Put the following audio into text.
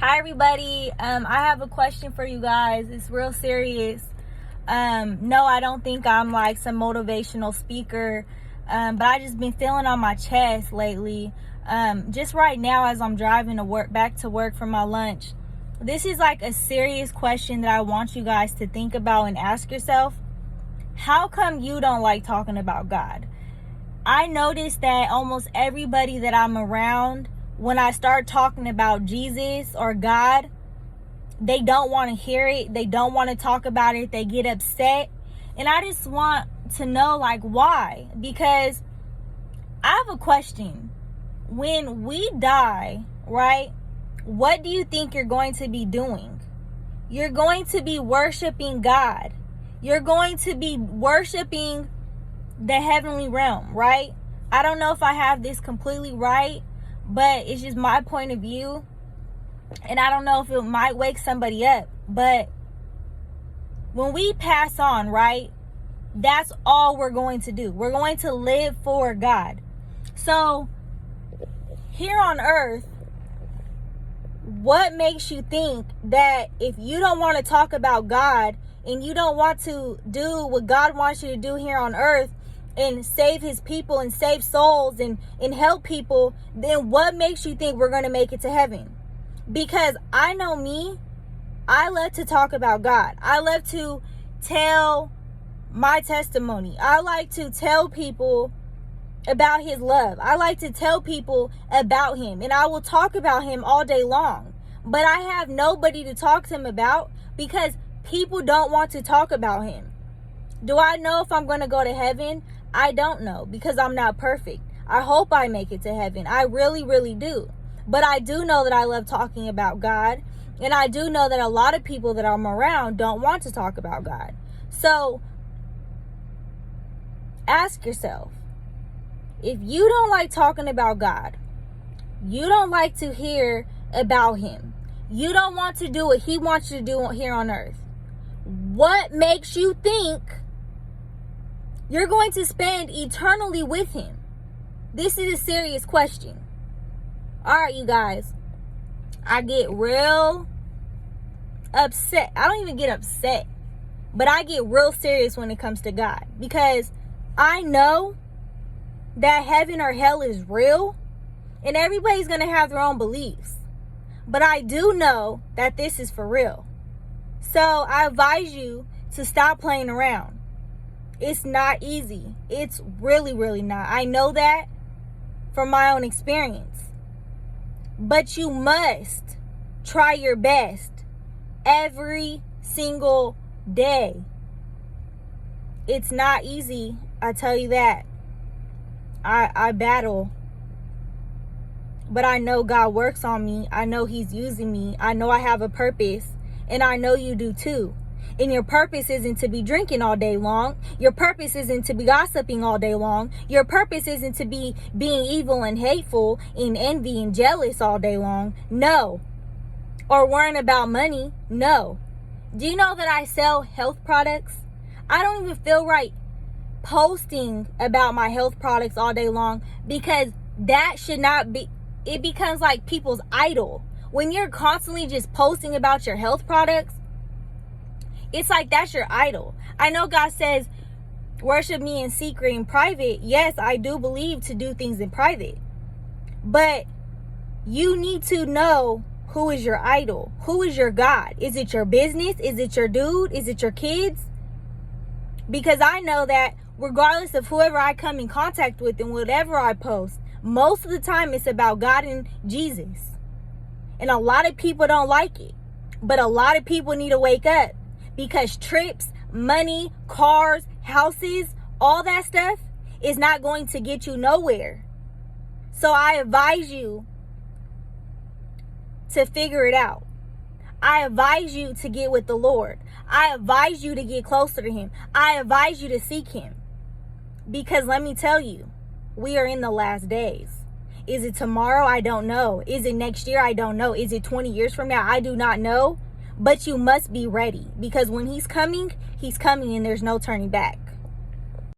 Hi everybody. I have a question for you guys. It's real serious. No, I don't think I'm like some motivational speaker, but I just been feeling on my chest lately. Just right now as I'm driving to back to work for my lunch. This is like a serious question that I want you guys to think about and ask yourself. How come you don't like talking about God? I noticed that almost everybody that I'm around, when I start talking about Jesus or God, they don't want to hear it. They don't want to talk about it. They get upset. And I just want to know, like, why? Because I have a question. When we die, right, what do you think you're going to be doing? You're going to be worshiping God. You're going to be worshiping the heavenly realm, right? I don't know if I have this completely right, but it's just my point of view. And I don't know if it might wake somebody up. But when we pass on, right, that's all we're going to do. We're going to live for God. So here on earth, what makes you think that if you don't want to talk about God and you don't want to do what God wants you to do here on earth, and save his people and save souls and help people, then what makes you think we're going to make it to heaven? Because I know me, I love to talk about God. I love to tell my testimony. I like to tell people about his love. I like to tell people about him, and I will talk about him all day long. But I have nobody to talk to him about because people don't want to talk about him. Do I know if I'm going to go to heaven? I don't know, because I'm not perfect. I hope I make it to heaven. I really, really do. But I do know that I love talking about God. And I do know that a lot of people that I'm around don't want to talk about God. So ask yourself, if you don't like talking about God, you don't like to hear about him, you don't want to do what he wants you to do here on earth, what makes you think you're going to spend eternally with him? This is a serious question. All right, you guys. I get real upset. I don't even get upset, but I get real serious when it comes to God, because I know that heaven or hell is real, and everybody's going to have their own beliefs. But I do know that this is for real. So I advise you to stop playing around. It's not easy. It's really, really not. I know that from my own experience. But you must try your best every single day. It's not easy, I tell you that. I battle. But I know God works on me. I know he's using me. I know I have a purpose. And I know you do too. And your purpose isn't to be drinking all day long. Your purpose isn't to be gossiping all day long. Your purpose isn't to be being evil and hateful and envy and jealous all day long. No. Or worrying about money. No. Do you know that I sell health products? I don't even feel right posting about my health products all day long, because that should not be, it becomes like people's idol. When you're constantly just posting about your health products, it's like that's your idol. I know God says, worship me in secret and private. Yes, I do believe to do things in private. But you need to know who is your idol. Who is your God? Is it your business? Is it your dude? Is it your kids? Because I know that regardless of whoever I come in contact with and whatever I post, most of the time it's about God and Jesus. And a lot of people don't like it. But a lot of people need to wake up. Because trips, money, cars, houses, all that stuff is not going to get you nowhere. So I advise you to figure it out. I advise you to get with the Lord. I advise you to get closer to him. I advise you to seek him. Because let me tell you, we are in the last days. Is it tomorrow? I don't know. Is it next year? I don't know. Is it 20 years from now? I do not know. But you must be ready, because when he's coming and there's no turning back.